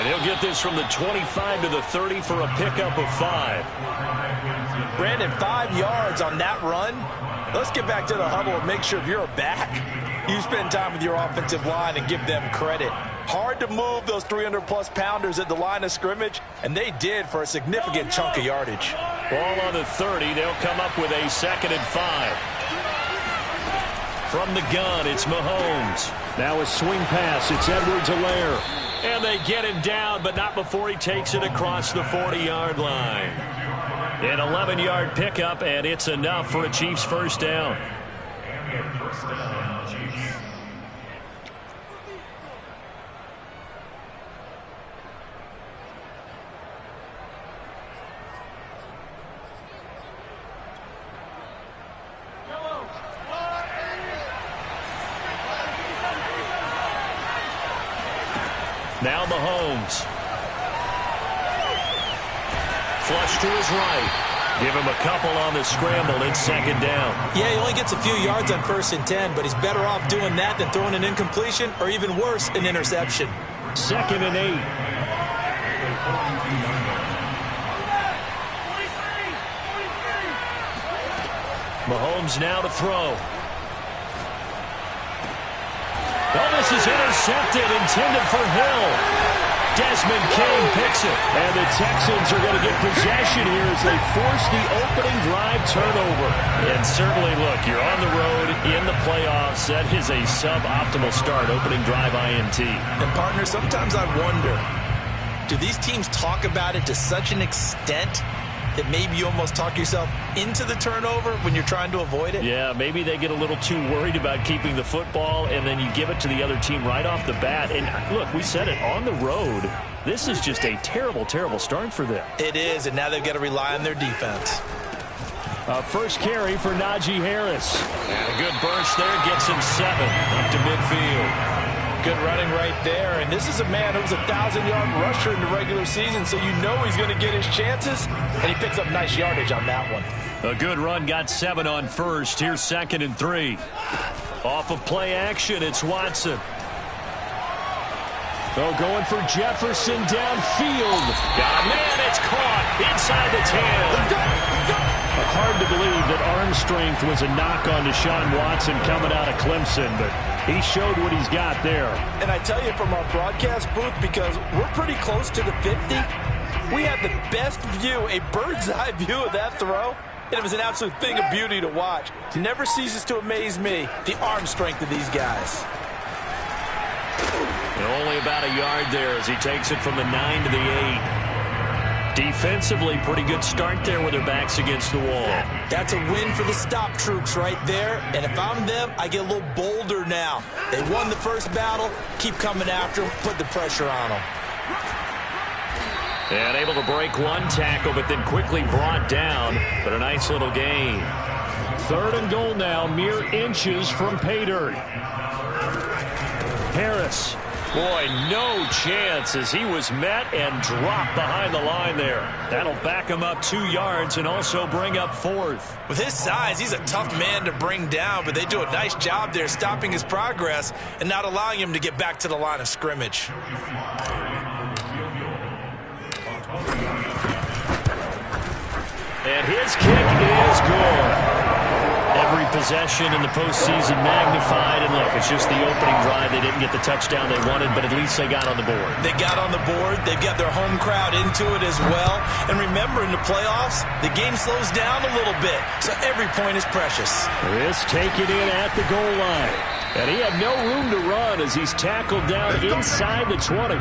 And he'll get this from the 25 to the 30 for a pickup of 5. Brandon, 5 yards on that run. Let's get back to the huddle and make sure if you're a back, you spend time with your offensive line and give them credit. Hard to move those 300-plus pounders at the line of scrimmage, and they did for a significant chunk of yardage. Ball on the 30. They'll come up with a 2nd and 5. From the gun, it's Mahomes. Now a swing pass. It's Edwards-Helaire. And they get him down, but not before he takes it across the 40-yard line. An 11-yard pickup, and it's enough for a Chiefs first down. Now Mahomes. Flush to his right. Give him a couple on the scramble. It's 2nd down. Yeah, he only gets a few yards on 1st and 10, but he's better off doing that than throwing an incompletion or even worse, an interception. 2nd and 8. Mahomes now to throw. Oh, this is intercepted, intended for Hill. Desmond King picks it. And the Texans are going to get possession here as they force the opening drive turnover. And certainly, look, you're on the road in the playoffs. That is a suboptimal start, opening drive INT. And, partner, sometimes I wonder, do these teams talk about it to such an extent that maybe you almost talk yourself into the turnover when you're trying to avoid it? Yeah, maybe they get a little too worried about keeping the football, and then you give it to the other team right off the bat. And, look, we said it, on the road, this is just a terrible, terrible start for them. It is, and now they've got to rely on their defense. First carry for Najee Harris. And a good burst there, gets him 7 up to midfield. Good running right there, and this is a man who was a 1,000-yard rusher in the regular season, so you know he's going to get his chances, and he picks up nice yardage on that one. A good run, got 7 on first. Here's 2nd and 3. Off of play action, it's Watson. Oh, going for Jefferson downfield. Got a man, it's caught inside the 10. Hard to believe that arm strength was a knock on Deshaun Watson coming out of Clemson, but he showed what he's got there. And I tell you, from our broadcast booth, because we're pretty close to the 50, we had the best view, a bird's-eye view of that throw, and it was an absolute thing of beauty to watch. It never ceases to amaze me, the arm strength of these guys. And only about a yard there as he takes it from the 9 to the 8. Defensively, pretty good start there with their backs against the wall. That's a win for the stop troops right there. And if I'm them, I get a little bolder now. They won the first battle. Keep coming after them. Put the pressure on them. And able to break one tackle, but then quickly brought down. But a nice little gain. 3rd and goal now, mere inches from pay dirt. Harris. Boy, no chance as he was met and dropped behind the line there. That'll back him up 2 yards and also bring up 4th. With his size, he's a tough man to bring down, but they do a nice job there stopping his progress and not allowing him to get back to the line of scrimmage. And his kick is good. Every possession in the postseason magnified. And look, it's just the opening drive. They didn't get the touchdown they wanted, but at least they got on the board. They got on the board. They've got their home crowd into it as well. And remember, in the playoffs, the game slows down a little bit, so every point is precious. This taken in at the goal line. And he had no room to run as he's tackled down inside the 20.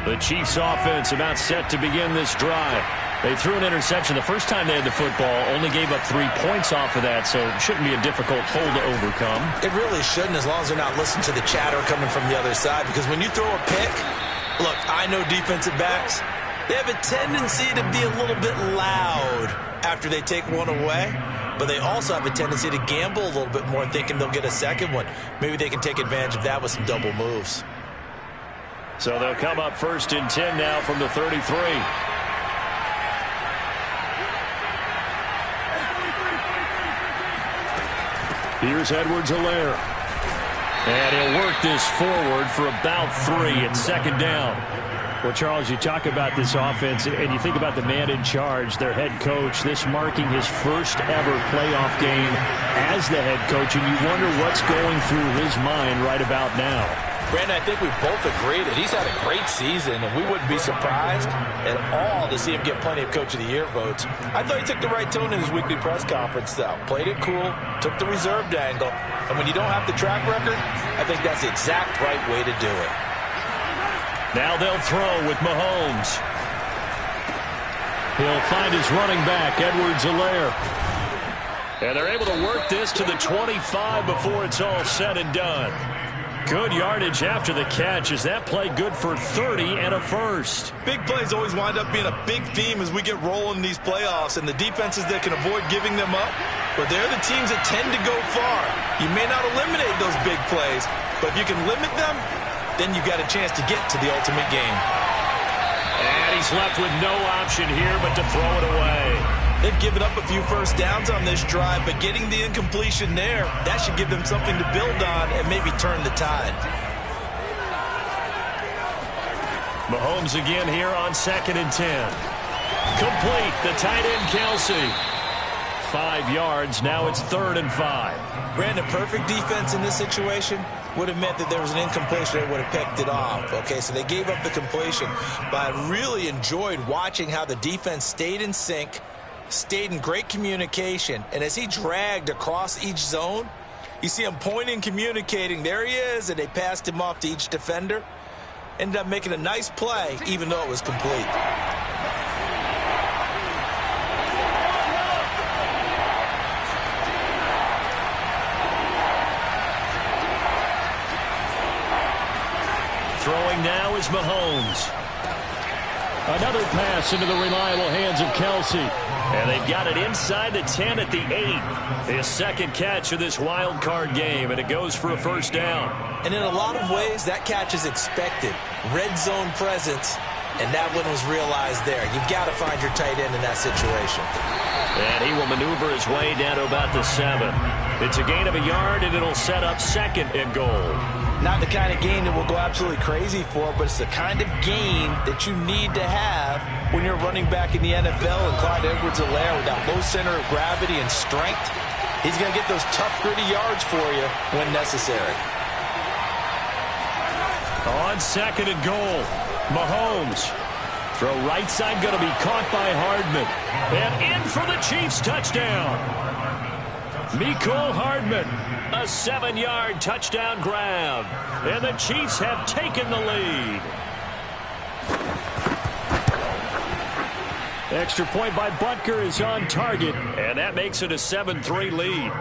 The Chiefs offense about set to begin this drive. They threw an interception the first time they had the football, only gave up 3 points off of that, so it shouldn't be a difficult hole to overcome. It really shouldn't, as long as they're not listening to the chatter coming from the other side, because when you throw a pick, look, I know defensive backs, they have a tendency to be a little bit loud after they take one away, but they also have a tendency to gamble a little bit more, thinking they'll get a second one. Maybe they can take advantage of that with some double moves. So they'll come up 1st and 10 now from the 33. Here's Edwards-Helaire. And he'll work this forward for about 3 at 2nd down. Well, Charles, you talk about this offense, and you think about the man in charge, their head coach, this marking his first ever playoff game as the head coach, and you wonder what's going through his mind right about now. Brandon, I think we both agree that he's had a great season, and we wouldn't be surprised at all to see him get plenty of Coach of the Year votes. I thought he took the right tone in his weekly press conference, though. Played it cool, took the reserved angle, and when you don't have the track record, I think that's the exact right way to do it. Now they'll throw with Mahomes. He'll find his running back, Edwards-Helaire. And they're able to work this to the 25 before it's all said and done. Good yardage after the catch as that play good for 30 and a first. Big plays always wind up being a big theme as we get rolling in these playoffs, and the defenses that can avoid giving them up, but they're the teams that tend to go far. You may not eliminate those big plays, but if you can limit them, then you've got a chance to get to the ultimate game. And he's left with no option here but to throw it away. They've given up a few first downs on this drive, but getting the incompletion there, that should give them something to build on and maybe turn the tide. Mahomes again here on 2nd and 10. Complete, the tight end Kelsey. 5 yards, now it's 3rd and 5. Brandon, perfect defense in this situation would have meant that there was an incompletion. They would have picked it off. Okay, so they gave up the completion, but I really enjoyed watching how the defense stayed in sync, stayed in great communication, and as he dragged across each zone, you see him pointing, communicating, there he is, and they passed him off to each defender. Ended up making a nice play, even though it was complete. Throwing now is Mahomes. Another pass into the reliable hands of Kelsey. And they've got it inside the 10 at the 8. His 2nd catch of this wild card game, and it goes for a first down. And in a lot of ways, that catch is expected. Red zone presence, and that one was realized there. You've got to find your tight end in that situation. And he will maneuver his way down to about the 7. It's a gain of a yard, and it'll set up 2nd and goal. Not the kind of gain that we'll go absolutely crazy for, but it's the kind of gain that you need to have when you're running back in the NFL. And Clyde Edwards-Helaire, with that low center of gravity and strength, he's going to get those tough, gritty yards for you when necessary. On 2nd and goal, Mahomes. Throw right side, going to be caught by Hardman. And in for the Chiefs touchdown. Mecole Hardman, a 7-yard touchdown grab. And the Chiefs have taken the lead. Extra point by Butker is on target, and that makes it a 7-3 lead.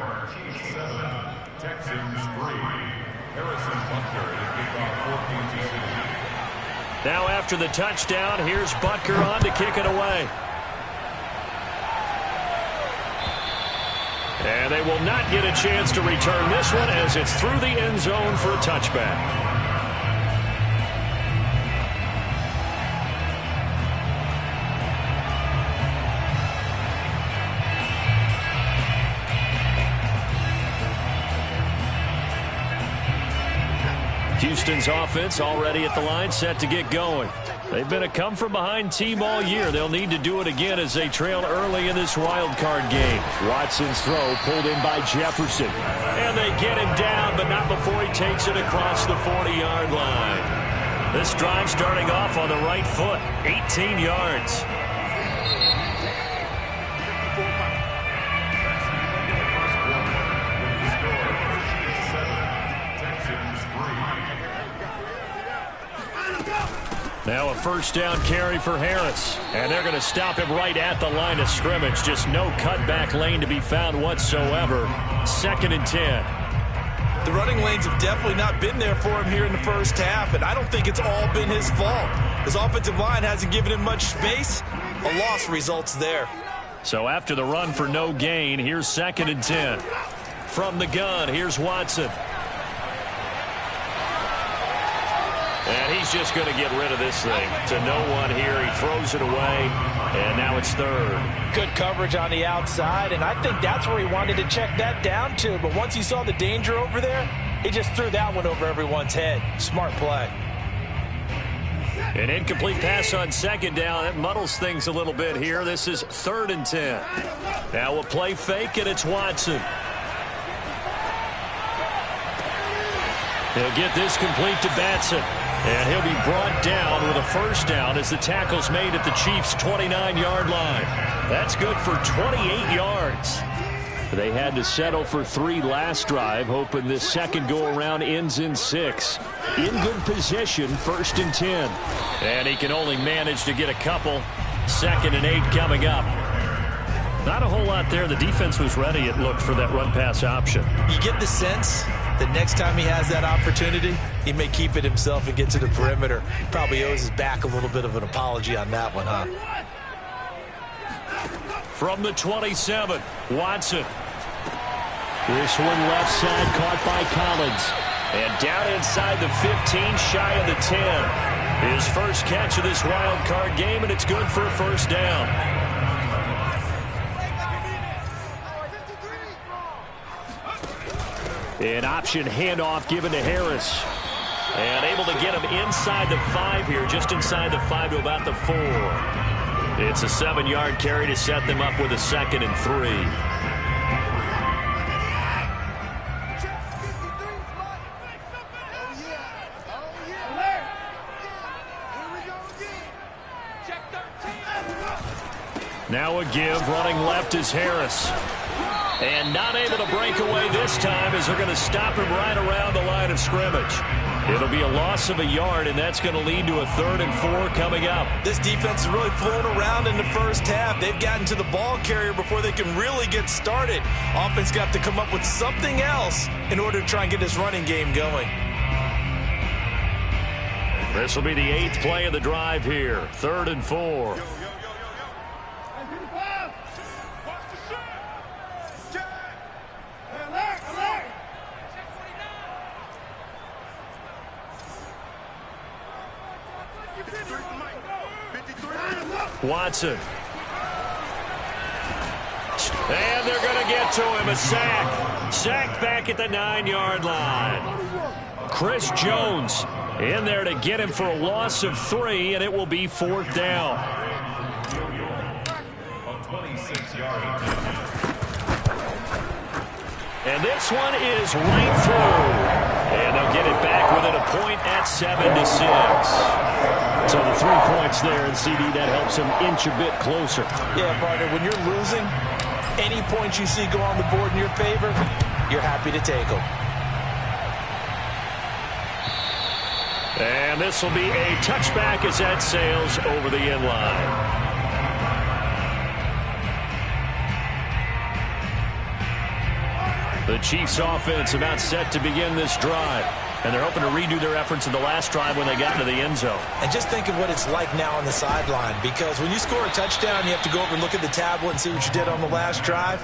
Now after the touchdown, here's Butker on to kick it away. And they will not get a chance to return this one as it's through the end zone for a touchback. Houston's offense already at the line, set to get going. They've been a come-from-behind team all year. They'll need to do it again as they trail early in this wild card game. Watson's throw pulled in by Jefferson. And they get him down, but not before he takes it across the 40-yard line. This drive starting off on the right foot, 18 yards. Now a first down carry for Harris. And they're going to stop him right at the line of scrimmage. Just no cutback lane to be found whatsoever. 2nd and 10. The running lanes have definitely not been there for him here in the first half, and I don't think it's all been his fault. His offensive line hasn't given him much space. A loss results there. So after the run for no gain, here's 2nd and 10. From the gun, here's Watson. And he he's just going to get rid of this thing. To no one here. He throws it away, and now it's third. Good coverage on the outside, and I think that's where he wanted to check that down to. But once he saw the danger over there, he just threw that one over everyone's head. Smart play. An incomplete pass on second down. That muddles things a little bit here. This is 3rd and 10. Now a play fake, and it's Watson. He'll get this complete to Batson. And he'll be brought down with a first down as the tackle's made at the Chiefs' 29-yard line. That's good for 28 yards. They had to settle for 3 last drive, hoping this second go-around ends in 6. In good position, 1st and 10. And he can only manage to get a couple. 2nd and 8 coming up. Not a whole lot there. The defense was ready, it looked, for that run-pass option. You get the sense that next time he has that opportunity, he may keep it himself and get to the perimeter. Probably owes his back a little bit of an apology on that one, huh? From the 27, Watson. This one left side caught by Collins. And down inside the 15, shy of the 10. His first catch of this wild card game, and it's good for a first down. An option handoff given to Harris. And able to get him inside the 5 here, just inside the 5 to about the 4. It's a 7-yard carry to set them up with a 2nd and 3. Now a give, running left is Harris. And not able to break away this time as they're going to stop him right around the line of scrimmage. It'll be a loss of a yard, and that's going to lead to a 3rd and 4 coming up. This defense is really flown around in the first half. They've gotten to the ball carrier before they can really get started. Offense got to come up with something else in order to try and get this running game going. This will be the 8th play of the drive here. 3rd and 4. Watson. And they're going to get to him. A sack. Sacked back at the 9-yard line. Chris Jones in there to get him for a loss of 3, and it will be 4th down. And this one is right through. And they'll get it back within a point at 7-6. So the 3 points there, and CD, that helps him inch a bit closer. Yeah, partner, when you're losing, any points you see go on the board in your favor, you're happy to take them. And this will be a touchback as that sails over the end line. The Chiefs offense about set to begin this drive. And they're hoping to redo their efforts in the last drive when they got into the end zone. And just think of what it's like now on the sideline, because when you score a touchdown, you have to go over and look at the tablet and see what you did on the last drive.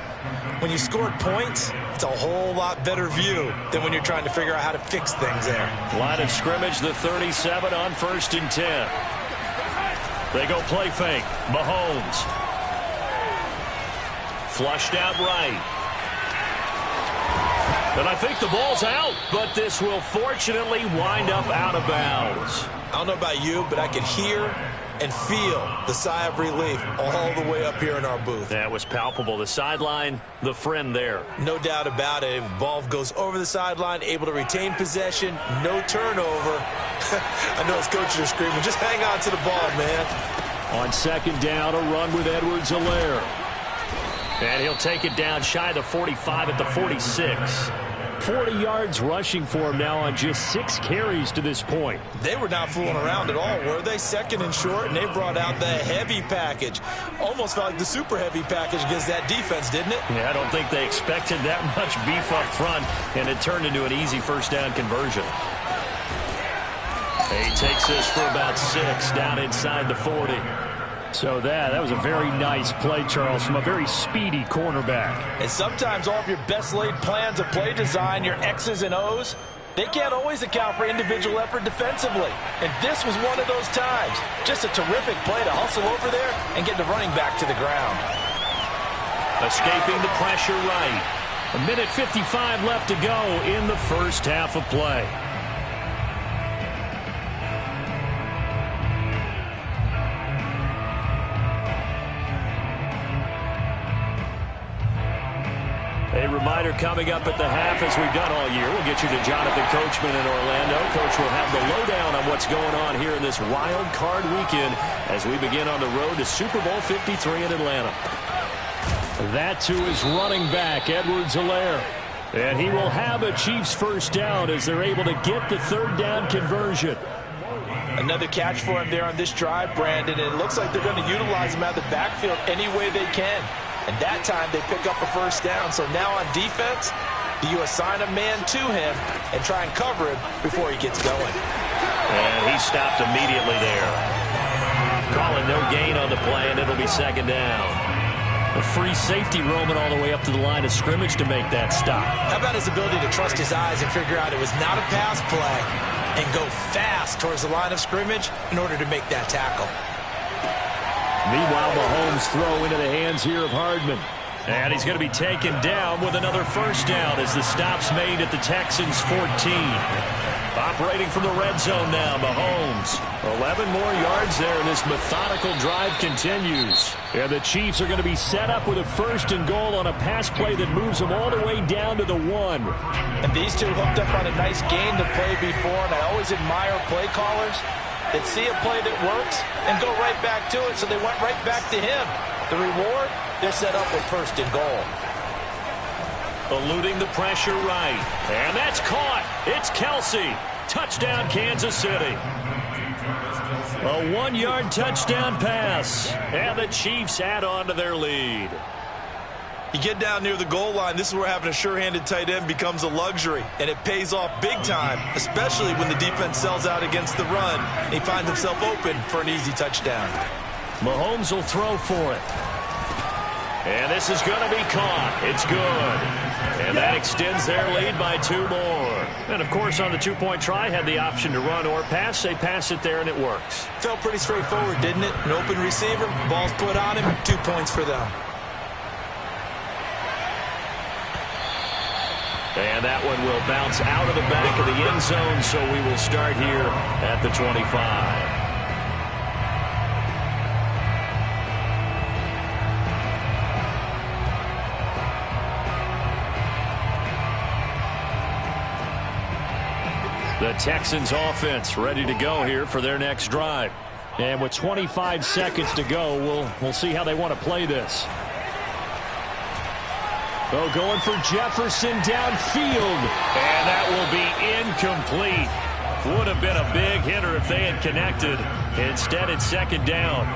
When you scored points, it's a whole lot better view than when you're trying to figure out how to fix things there. Line of scrimmage, the 37 on 1st and 10. They go play fake. Mahomes. Flushed out right. And I think the ball's out, but this will fortunately wind up out of bounds. I don't know about you, but I could hear and feel the sigh of relief all the way up here in our booth. That was palpable. The sideline, the friend there. No doubt about it. If the ball goes over the sideline, able to retain possession, no turnover. I know his coaches are screaming, just hang on to the ball, man. On 2nd down, a run with Edwards-Helaire. And he'll take it down shy of the 45 at the 46. 40 yards rushing for him now on just 6 carries to this point. They were not fooling around at all, were they? 2nd and short, and they brought out the heavy package. Almost felt like the super heavy package against that defense, didn't it? Yeah, I don't think they expected that much beef up front, and it turned into an easy first down conversion. He takes this for about 6 down inside the 40. So that was a very nice play, Charles, from a very speedy cornerback. And sometimes all of your best laid plans of play design, your X's and O's, They can't always account for individual effort defensively, and this was one of those times. Just a terrific play to hustle over there and get the running back to the ground. Escaping the pressure right. 1:55 left to go in the first half of play. A reminder coming up at the half, as we've done all year. We'll get you to Jonathan Coachman in Orlando. Coach will have the lowdown on what's going on here in this wild card weekend as we begin on the road to Super Bowl 53 in Atlanta. That to his running back, Edwards-Helaire. And he will have a Chiefs first down as they're able to get the third down conversion. Another catch for him there on this drive, Brandon. And it looks like they're going to utilize him out of the backfield any way they can. And that time they pick up a first down. So now on defense, do you assign a man to him and try and cover him before he gets going? And he stopped immediately there. Calling no gain on the play, and it'll be second down. A free safety roaming all the way up to the line of scrimmage to make that stop. How about his ability to trust his eyes and figure out it was not a pass play and go fast towards the line of scrimmage in order to make that tackle? Meanwhile, Mahomes throw into the hands here of Hardman. And he's going to be taken down with another first down as the stop's made at the Texans' 14. Operating from the red zone now, Mahomes. 11 more yards there, and this methodical drive continues. And the Chiefs are going to be set up with a first and goal on a pass play that moves them all the way down to the 1. And these two hooked up on a nice gain to play before, and I always admire play callers that see a play that works and go right back to it, so they went right back to him. The reward, they're set up with first and goal. Eluding the pressure right. And that's caught. It's Kelsey. Touchdown, Kansas City. A 1-yard touchdown pass. And the Chiefs add on to their lead. You get down near the goal line, this is where having a sure-handed tight end becomes a luxury, and it pays off big time, especially when the defense sells out against the run. He finds himself open for an easy touchdown. Mahomes will throw for it. And this is going to be caught. It's good. And that extends their lead by 2 more. And, of course, on the two-point try, had the option to run or pass. They pass it there, and it works. Felt pretty straightforward, didn't it? An open receiver, ball's put on him, 2 points for them. And that one will bounce out of the back of the end zone, so we will start here at the 25. The Texans offense ready to go here for their next drive. And with 25 seconds to go, we'll see how they want to play this. Oh, going for Jefferson downfield. And that will be incomplete. Would have been a big hitter if they had connected. Instead, it's second down.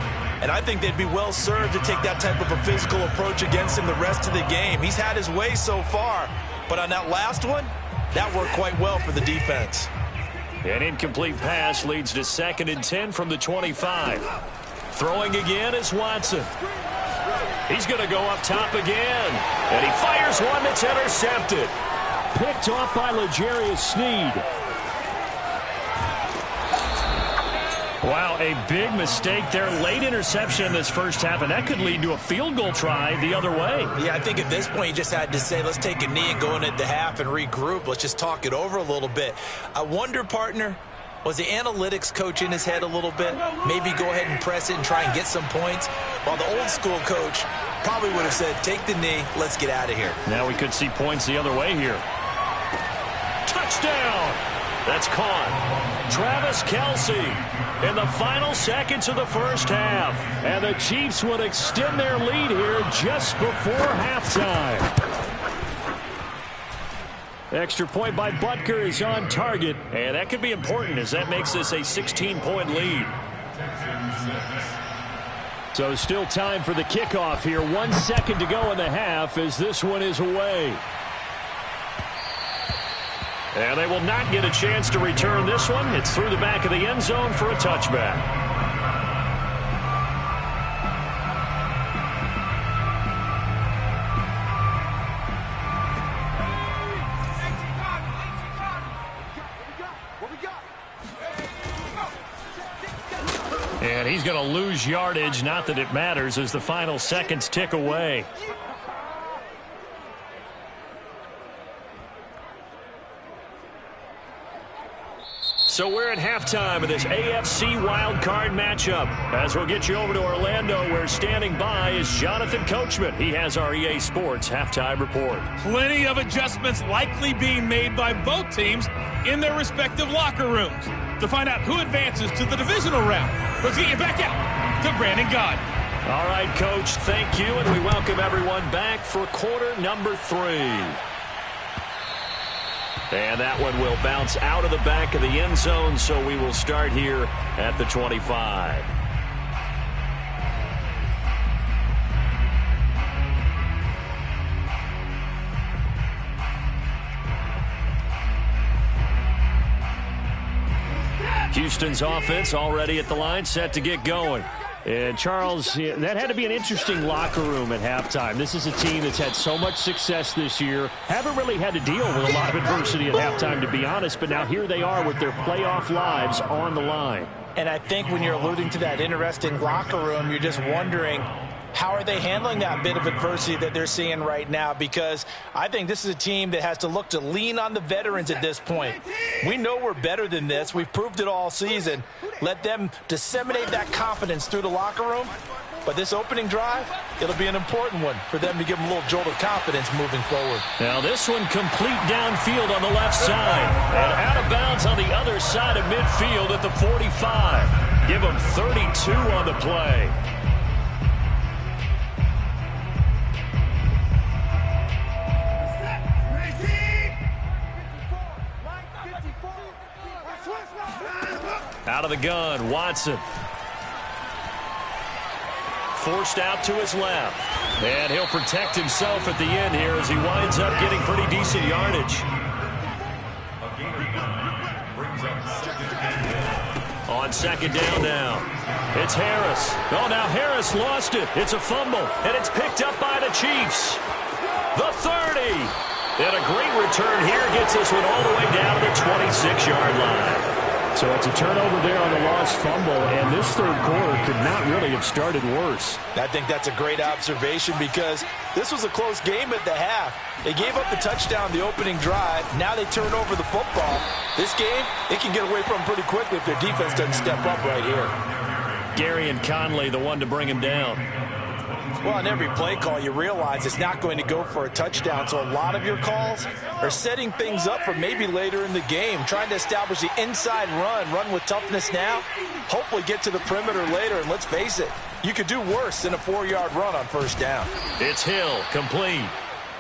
And I think they'd be well served to take that type of a physical approach against him the rest of the game. He's had his way so far. But on that last one, that worked quite well for the defense. An incomplete pass leads to 2nd and 10 from the 25. Throwing again is Watson. He's going to go up top again. And he fires one that's intercepted. Picked off by L'Jarius Sneed. Wow, a big mistake there. Late interception in this first half, and that could lead to a field goal try the other way. Yeah, I think at this point you just had to say, let's take a knee and go into the half and regroup. Let's just talk it over a little bit. I wonder, partner, was the analytics coach in his head a little bit? Maybe go ahead and press it and try and get some points? While the old school coach probably would have said, take the knee, let's get out of here. Now we could see points the other way here. Touchdown! That's caught. Travis Kelce in the final seconds of the first half. And the Chiefs would extend their lead here just before halftime. Extra point by Butker is on target. And that could be important as that makes this a 16-point lead. So still time for the kickoff here. 1 second to go in the half as this one is away. And they will not get a chance to return this one. It's through the back of the end zone for a touchback. And he's going to lose yardage. Not that it matters as the final seconds tick away. So we're at halftime of this AFC wildcard matchup. As we'll get you over to Orlando, where standing by is Jonathan Coachman. He has our EA Sports halftime report. Plenty of adjustments likely being made by both teams in their respective locker rooms. To find out who advances to the divisional round, let's get you back out to Brandon Gaudin. All right, Coach, thank you, and we welcome everyone back for quarter number 3. And that one will bounce out of the back of the end zone, so we will start here at the 25. Houston's offense already at the line, set to get going. And, Charles, that had to be an interesting locker room at halftime. This is a team that's had so much success this year. Haven't really had to deal with a lot of adversity at halftime, to be honest. But now here they are with their playoff lives on the line. And I think when you're alluding to that interesting locker room, you're just wondering, how are they handling that bit of adversity that they're seeing right now? Because I think this is a team that has to look to lean on the veterans at this point. We know we're better than this. We've proved it all season. Let them disseminate that confidence through the locker room. But this opening drive, it'll be an important one for them to give them a little jolt of confidence moving forward. Now this one complete downfield on the left side. And out of bounds on the other side of midfield at the 45. Give them 32 on the play. Out of the gun, Watson. Forced out to his left. And he'll protect himself at the end here as he winds up getting pretty decent yardage. On second down now. It's Harris. Oh, now Harris lost it. It's a fumble, and it's picked up by the Chiefs. The 30. And a great return here gets this one all the way down to the 26-yard line. So it's a turnover there on the lost fumble, and this third quarter could not really have started worse. I think that's a great observation because this was a close game at the half. They gave up the touchdown the opening drive. Now they turn over the football. This game, they can get away from pretty quickly if their defense doesn't step up right here. Gary and Conley, the one to bring him down. Well, on every play call, you realize it's not going to go for a touchdown. So a lot of your calls are setting things up for maybe later in the game, trying to establish the inside run with toughness now, hopefully get to the perimeter later. And let's face it, you could do worse than a 4-yard run on first down. It's Hill, complete.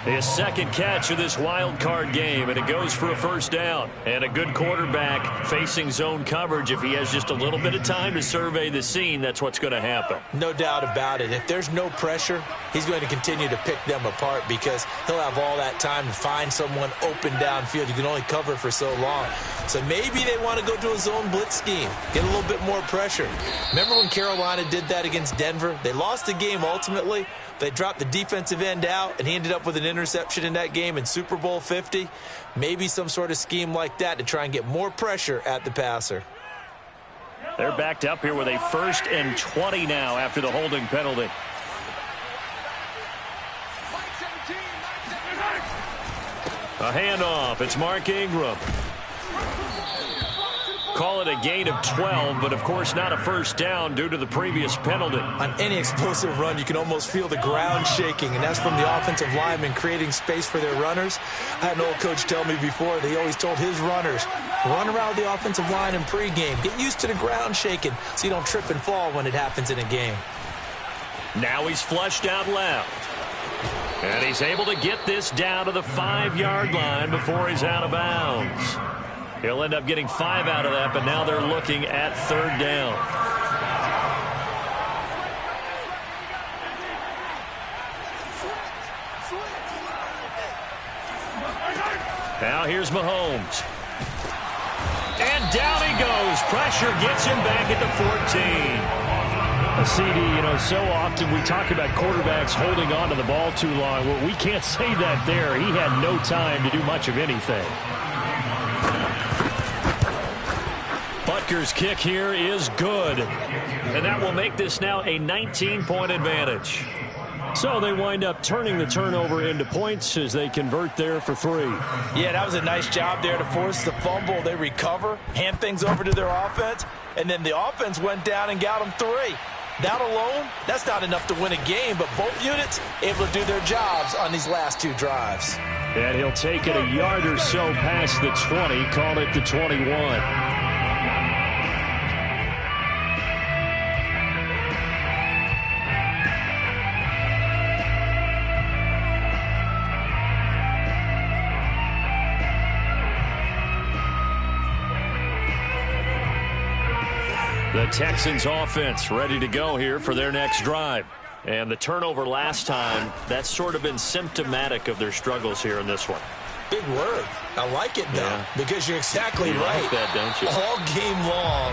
His second catch of this wild card game, and it goes for a first down. And a good quarterback facing zone coverage. If he has just a little bit of time to survey the scene, that's what's going to happen. No doubt about it. If there's no pressure, he's going to continue to pick them apart because he'll have all that time to find someone open downfield. You can only cover for so long. So maybe they want to go to a zone blitz scheme, get a little bit more pressure. Remember when Carolina did that against Denver? They lost the game ultimately. They dropped the defensive end out, and he ended up with an interception in that game in Super Bowl 50. Maybe some sort of scheme like that to try and get more pressure at the passer. They're backed up here with a 1st and 20 now after the holding penalty. A handoff. It's Mark Ingram. Call it a gain of 12, but of course not a first down due to the previous penalty. On any explosive run, you can almost feel the ground shaking, and that's from the offensive linemen creating space for their runners. I had an old coach tell me before that he always told his runners, run around the offensive line in pregame. Get used to the ground shaking so you don't trip and fall when it happens in a game. Now he's flushed out left. And he's able to get this down to the 5-yard line before he's out of bounds. He'll end up getting 5 out of that, but now they're looking at 3rd down. Now here's Mahomes. And down he goes. Pressure gets him back at the 14. CD, so often we talk about quarterbacks holding on to the ball too long. Well, we can't say that there. He had no time to do much of anything. But Butker's kick here is good. And that will make this now a 19-point advantage. So they wind up turning the turnover into points as they convert there for 3. Yeah, that was a nice job there to force the fumble. They recover, hand things over to their offense, and then the offense went down and got them 3. That alone, that's not enough to win a game, but both units able to do their jobs on these last 2 drives. And he'll take it a yard or so past the 20, call it the 21. The Texans offense ready to go here for their next drive. And the turnover last time, that's sort of been symptomatic of their struggles here in this one. Big word. I like it, though, because you're exactly right. Like that, don't you? All game long,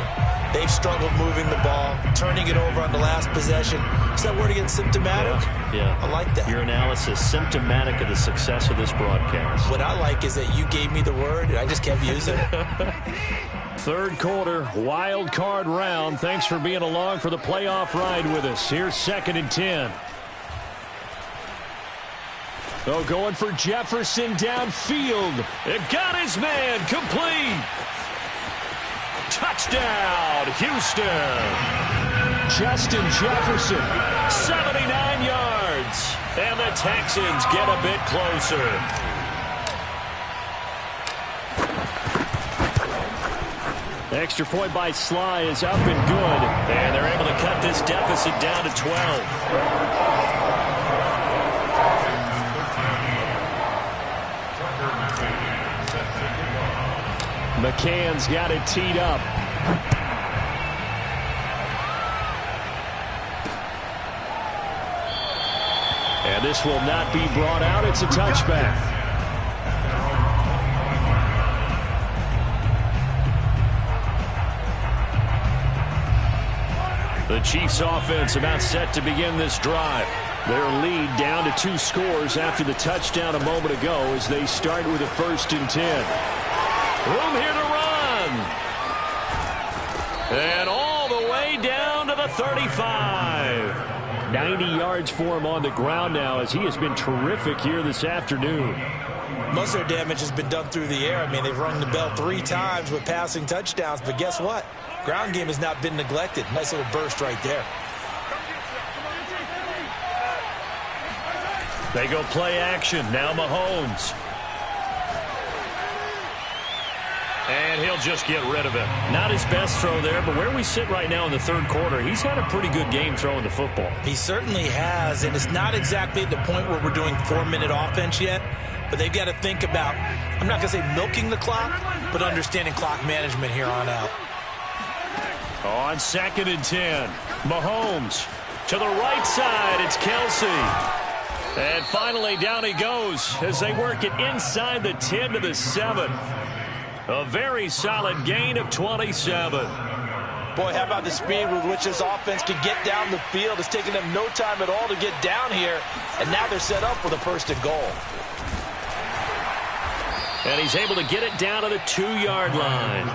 they've struggled moving the ball, turning it over on the last possession. Is that word again, symptomatic? Yeah. I like that. Your analysis, symptomatic of the success of this broadcast. What I like is that you gave me the word, and I just kept using it. Third quarter, wild card round. Thanks for being along for the playoff ride with us. Here's 2nd and 10. Oh, going for Jefferson downfield. It got his man complete. Touchdown, Houston. Justin Jefferson, 79 yards. And the Texans get a bit closer. Extra point by Sly is up and good. And they're able to cut this deficit down to 12. McCann's got it teed up. And this will not be brought out. It's a touchback. The Chiefs offense about set to begin this drive. Their lead down to 2 scores after the touchdown a moment ago as they start with a 1st and 10. Room here to run. And all the way down to the 35. 90 yards for him on the ground now as he has been terrific here this afternoon. Most of their damage has been done through the air. I mean, they've rung the bell 3 times with passing touchdowns, but guess what? Ground game has not been neglected. Nice little burst right there. They go play action. Now Mahomes. And he'll just get rid of it. Not his best throw there, but where we sit right now in the 3rd quarter, he's had a pretty good game throwing the football. He certainly has, and it's not exactly at the point where we're doing 4-minute offense yet, but they've got to think about, I'm not going to say milking the clock, but understanding clock management here on out. On 2nd and 10, Mahomes to the right side. It's Kelsey. And finally down he goes as they work it inside the 10 to the 7. A very solid gain of 27. Boy, how about the speed with which this offense can get down the field? It's taken them no time at all to get down here, and now they're set up with a 1st and goal. And he's able to get it down to the 2-yard line.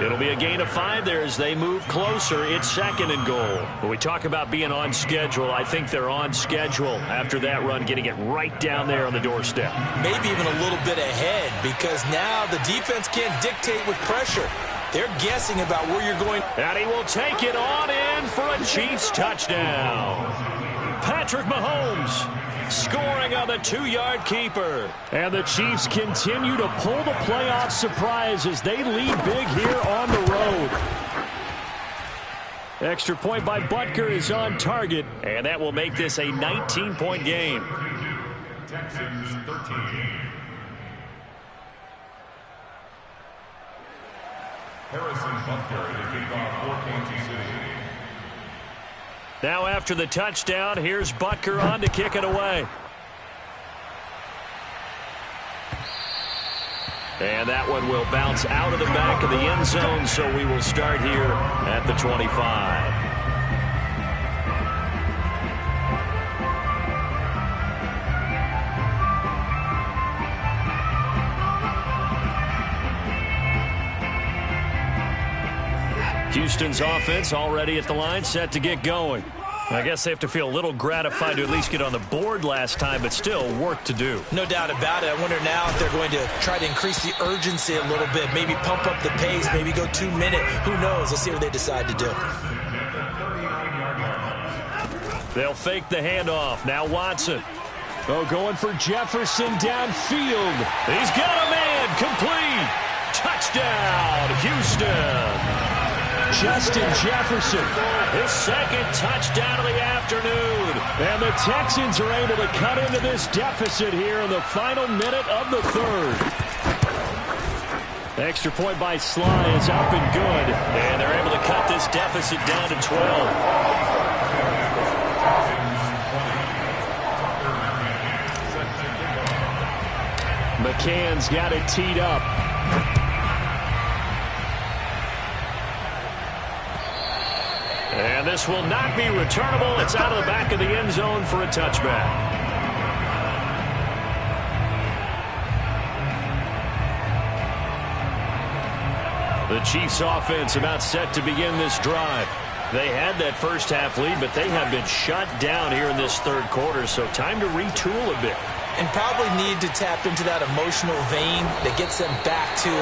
It'll be a gain of 5 there as they move closer. It's 2nd and goal. When we talk about being on schedule, I think they're on schedule after that run, getting it right down there on the doorstep. Maybe even a little bit ahead, because now the defense can't dictate with pressure. They're guessing about where you're going. And he will take it on in for a Chiefs touchdown. Patrick Mahomes scoring on the 2-yard keeper. And the Chiefs continue to pull the playoff surprise as they lead big here on the road. Extra point by Butker is on target, and that will make this a 19-point game. Texans 13. Harrison Butker to kick off for Kansas City. Now after the touchdown, here's Butker on to kick it away. And that one will bounce out of the back of the end zone, so we will start here at the 25. Houston's offense already at the line, set to get going. I guess they have to feel a little gratified to at least get on the board last time, but still work to do. No doubt about it. I wonder now if they're going to try to increase the urgency a little bit, maybe pump up the pace, maybe go 2-minute. Who knows? Let's see what they decide to do. They'll fake the handoff. Now Watson. Oh, going for Jefferson downfield. He's got a man. Complete. Touchdown, Houston. Justin Jefferson. His second touchdown of the afternoon. And the Texans are able to cut into this deficit here in the final minute of the third. Extra point by Sly is up and good. And they're able to cut this deficit down to 12. McCann's got it teed up. And this will not be returnable. It's out of the back of the end zone for a touchback. The Chiefs offense about set to begin this drive. They had that first half lead, but they have been shut down here in this third quarter, so time to retool a bit. And probably need to tap into that emotional vein that gets them back to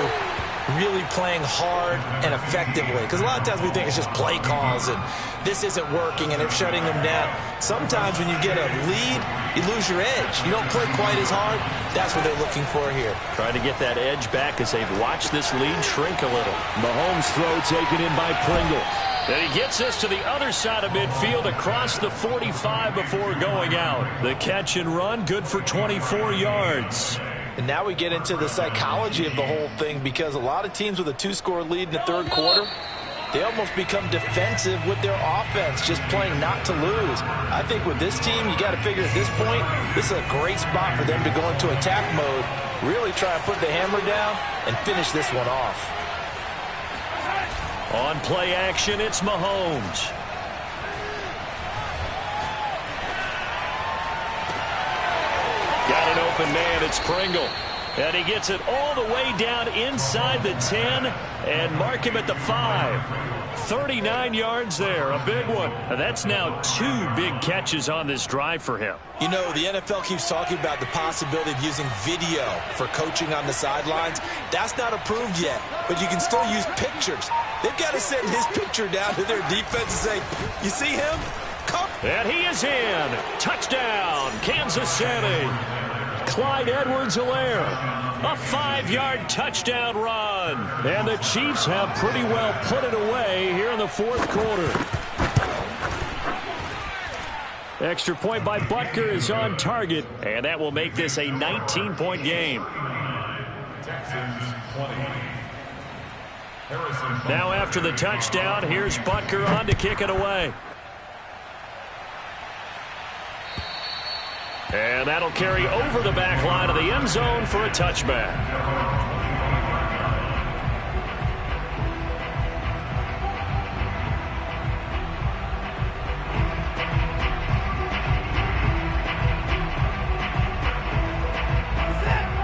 really playing hard and effectively. Because a lot of times we think it's just play calls and this isn't working and it's shutting them down. Sometimes when you get a lead, you lose your edge. You don't play quite as hard. That's what they're looking for here. Trying to get that edge back as they've watched this lead shrink a little. Mahomes' throw taken in by Pringle. And he gets us to the other side of midfield across the 45 before going out. The catch and run, good for 24 yards. And now we get into the psychology of the whole thing, because a lot of teams with a 2-score lead in the third quarter, they almost become defensive with their offense, just playing not to lose. I think with this team, you got to figure at this point, this is a great spot for them to go into attack mode, really try and put the hammer down and finish this one off. On play action, it's Mahomes. Got an open man, it's Pringle. And he gets it all the way down inside the 10 and mark him at the 5. 39 yards there, a big one. And that's now 2 big catches on this drive for him. You know, the NFL keeps talking about the possibility of using video for coaching on the sidelines. That's not approved yet, but you can still use pictures. They've got to send his picture down to their defense and say, you see him? Come. And he is in. Touchdown, Kansas City. Clyde Edwards-Helaire. A 5-yard touchdown run. And the Chiefs have pretty well put it away here in the fourth quarter. Extra point by Butker is on target, and that will make this a 19-point game. Texans 20. Now after the touchdown, here's Butker on to kick it away. And that'll carry over the back line of the end zone for a touchback.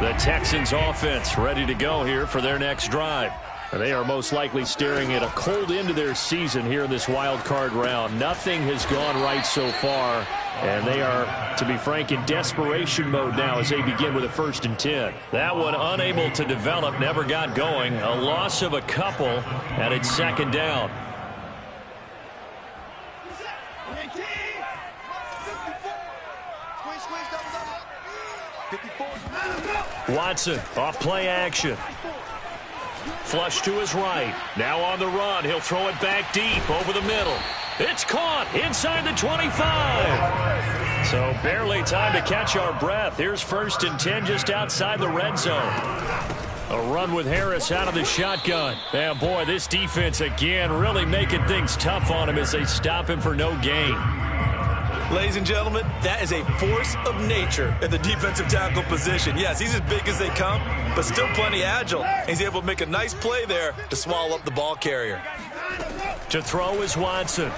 The Texans offense ready to go here for their next drive. They are most likely staring at a cold end to their season here in this wild card round. Nothing has gone right so far, and they are, to be frank, in desperation mode now as they begin with a 1st and 10. That one unable to develop, never got going. A loss of a couple, and it's 2nd down. Watson off play action. Flush to his right. Now on the run. He'll throw it back deep over the middle. It's caught inside the 25. So barely time to catch our breath. Here's 1st and 10 just outside the red zone. A run with Harris out of the shotgun. And boy, this defense again really making things tough on him as they stop him for no gain. Ladies and gentlemen, that is a force of nature in the defensive tackle position. Yes, he's as big as they come, but still plenty agile. He's able to make a nice play there to swallow up the ball carrier. To throw is Watson.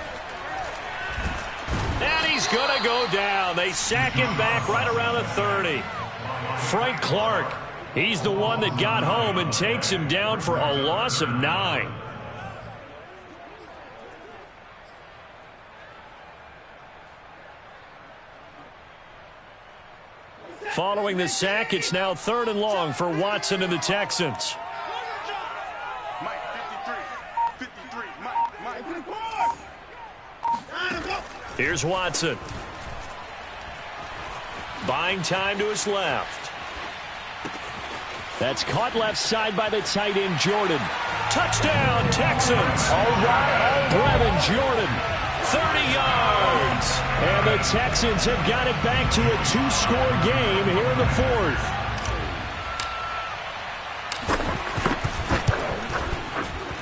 And he's going to go down. They sack him back right around the 30. Frank Clark, he's the one that got home and takes him down for a loss of 9. Following the sack, it's now 3rd and long for Watson and the Texans. Here's Watson. Buying time to his left. That's caught left side by the tight end, Jordan. Touchdown, Texans. All right. Brevin Jordan, 30 yards. And the Texans have got it back to a 2-score game here in the 4th.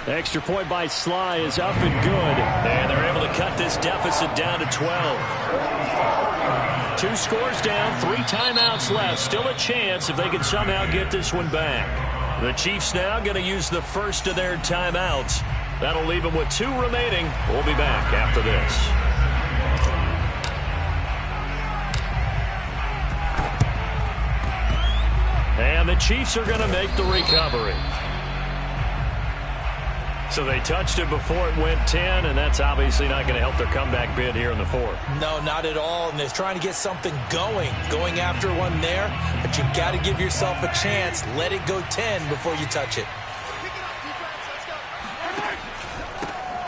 Extra point by Sly is up and good. And they're able to cut this deficit down to 12. 2 scores down, 3 timeouts left. Still a chance if they can somehow get this one back. The Chiefs now going to use the first of their timeouts. That'll leave them with 2 remaining. We'll be back after this. And the Chiefs are going to make the recovery. So they touched it before it went 10, and that's obviously not going to help their comeback bid here in the 4th. No, not at all, and they're trying to get something going after one there, but you got to give yourself a chance. Let it go 10 before you touch it.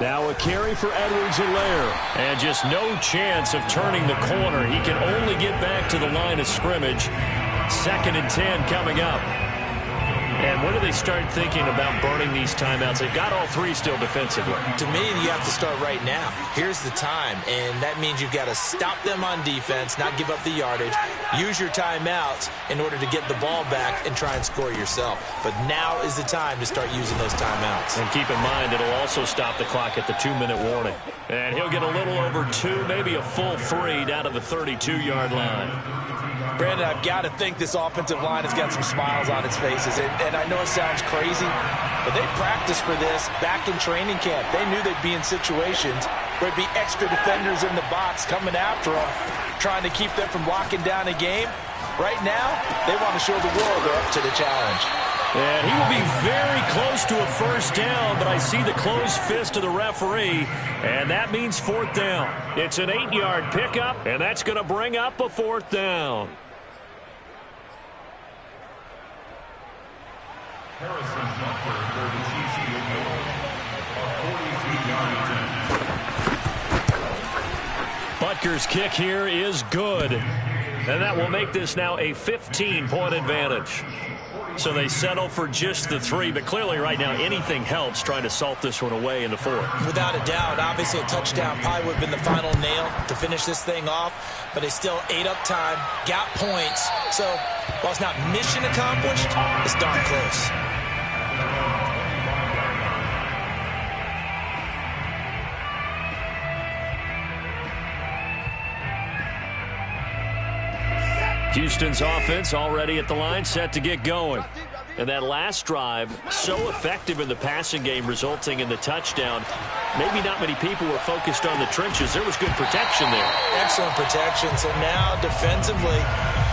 Now a carry for Edwards-Helaire, and just no chance of turning the corner. He can only get back to the line of scrimmage. 2nd and 10 coming up. And when do they start thinking about burning these timeouts? They've got all 3 still defensively. To me, you have to start right now. Here's the time, and that means you've got to stop them on defense, not give up the yardage, use your timeouts in order to get the ball back and try and score yourself. But now is the time to start using those timeouts. And keep in mind, it'll also stop the clock at the 2-minute warning. And he'll get a little over 2, maybe a full 3 down to the 32-yard line. Brandon, I've got to think this offensive line has got some smiles on its faces. And I know it sounds crazy, but they practiced for this back in training camp. They knew they'd be in situations where there'd be extra defenders in the box coming after them, trying to keep them from locking down a game. Right now, they want to show the world they're up to the challenge. And he will be very close to a first down, but I see the closed fist of the referee, and that means 4th down. It's an 8-yard pickup, and that's going to bring up a 4th down. Harrison Butker for the Chiefs field goal. 42 yards in. Butker's kick here is good. And that will make this now a 15-point advantage. So they settle for just the 3, but clearly right now anything helps trying to salt this one away in the 4th. Without a doubt, obviously a touchdown probably would have been the final nail to finish this thing off, but they still ate up time, got points. So while it's not mission accomplished, it's darn close. Houston's offense already at the line, set to get going. And that last drive, so effective in the passing game, resulting in the touchdown. Maybe not many people were focused on the trenches. There was good protection there. Excellent protection. So now defensively,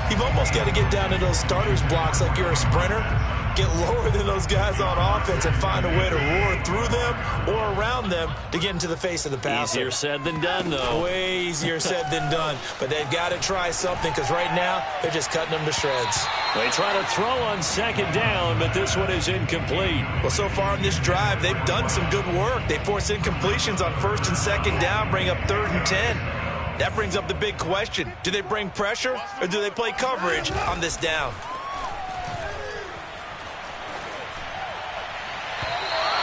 you've almost got to get down to those starters blocks like you're a sprinter. Get lower than those guys on offense and find a way to roar through them or around them to get into the face of the passer. Easier said than done, though. Way easier said than done. But they've got to try something because right now they're just cutting them to shreds. They try to throw on 2nd down, but this one is incomplete. Well, so far in this drive, they've done some good work. They force incompletions on 1st and 2nd down, bring up 3rd and 10. That brings up the big question. Do they bring pressure or do they play coverage on this down?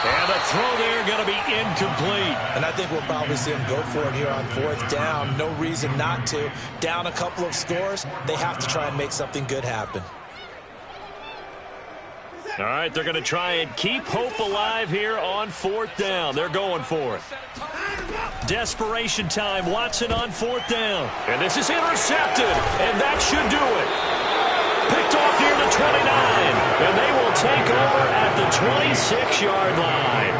And the throw there going to be incomplete. And I think we'll probably see them go for it here on 4th down. No reason not to. Down a couple of scores, they have to try and make something good happen. All right, they're going to try and keep hope alive here on 4th down. They're going for it. Desperation time. Watson on 4th down. And this is intercepted. And that should do it. Picked off near the 29. And they will take over at the 26-yard line.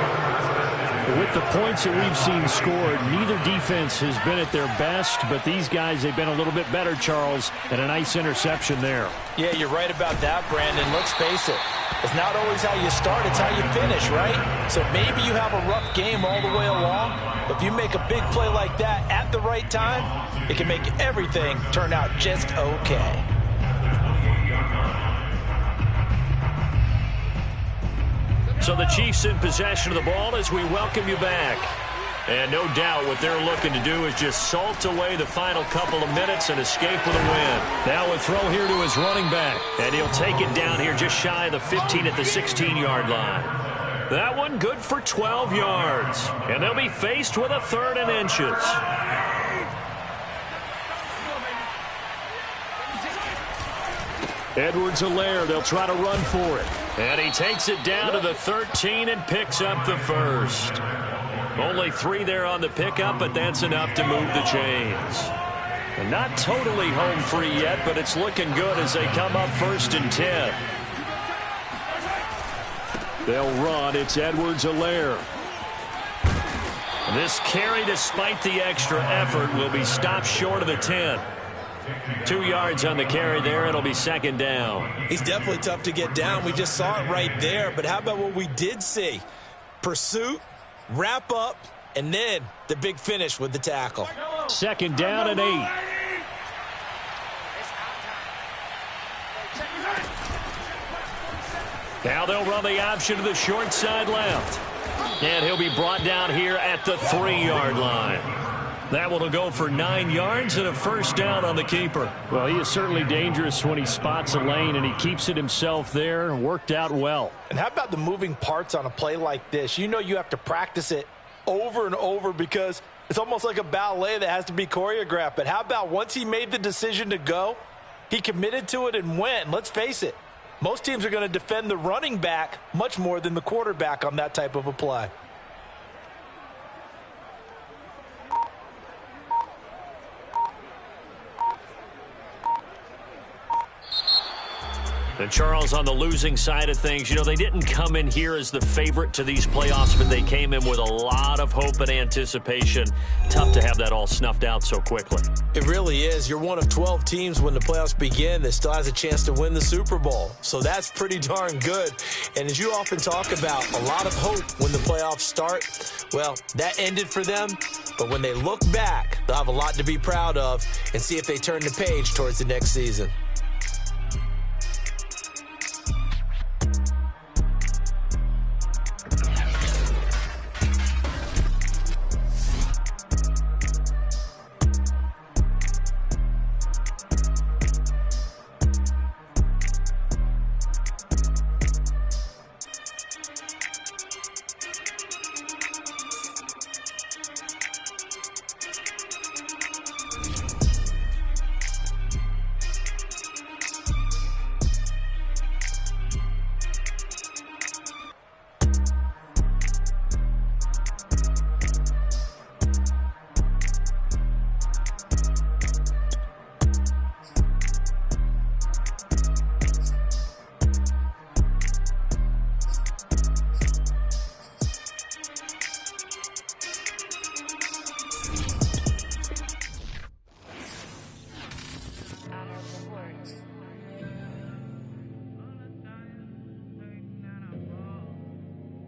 With the points that we've seen scored, neither defense has been at their best, but these guys, they've been a little bit better, Charles, and a nice interception there. Yeah, you're right about that, Brandon. Let's face it. It's not always how you start, it's how you finish, right? So maybe you have a rough game all the way along, but if you make a big play like that at the right time, it can make everything turn out just okay. So the Chiefs in possession of the ball as we welcome you back. And no doubt what they're looking to do is just salt away the final couple of minutes and escape with a win. Now a throw here to his running back. And he'll take it down here just shy of the 15 at the 16-yard line. That one good for 12 yards. And they'll be faced with a 3rd and inches. Edwards-Helaire, they'll try to run for it. And he takes it down to the 13 and picks up the first. Only 3 there on the pickup, but that's enough to move the chains. And not totally home free yet, but it's looking good as they come up 1st and 10. They'll run. It's Edwards-Helaire. This carry, despite the extra effort, will be stopped short of the 10. 2 yards on the carry there. It'll be 2nd down. He's definitely tough to get down. We just saw it right there. But how about what we did see? Pursuit, wrap up, and then the big finish with the tackle. 2nd down and 8. Now they'll run the option to the short side left. And he'll be brought down here at the 3-yard line. That one will go for 9 yards and a 1st down on the keeper. Well, he is certainly dangerous when he spots a lane, and he keeps it himself there and worked out well. And how about the moving parts on a play like this? You know you have to practice it over and over because it's almost like a ballet that has to be choreographed. But how about once he made the decision to go, he committed to it and went. Let's face it, most teams are going to defend the running back much more than the quarterback on that type of a play. And Charles, on the losing side of things, you know, they didn't come in here as the favorite to these playoffs, but they came in with a lot of hope and anticipation. Tough to have that all snuffed out so quickly. It really is. You're one of 12 teams when the playoffs begin that still has a chance to win the Super Bowl. So that's pretty darn good. And as you often talk about, a lot of hope when the playoffs start. Well, that ended for them. But when they look back, they'll have a lot to be proud of and see if they turn the page towards the next season.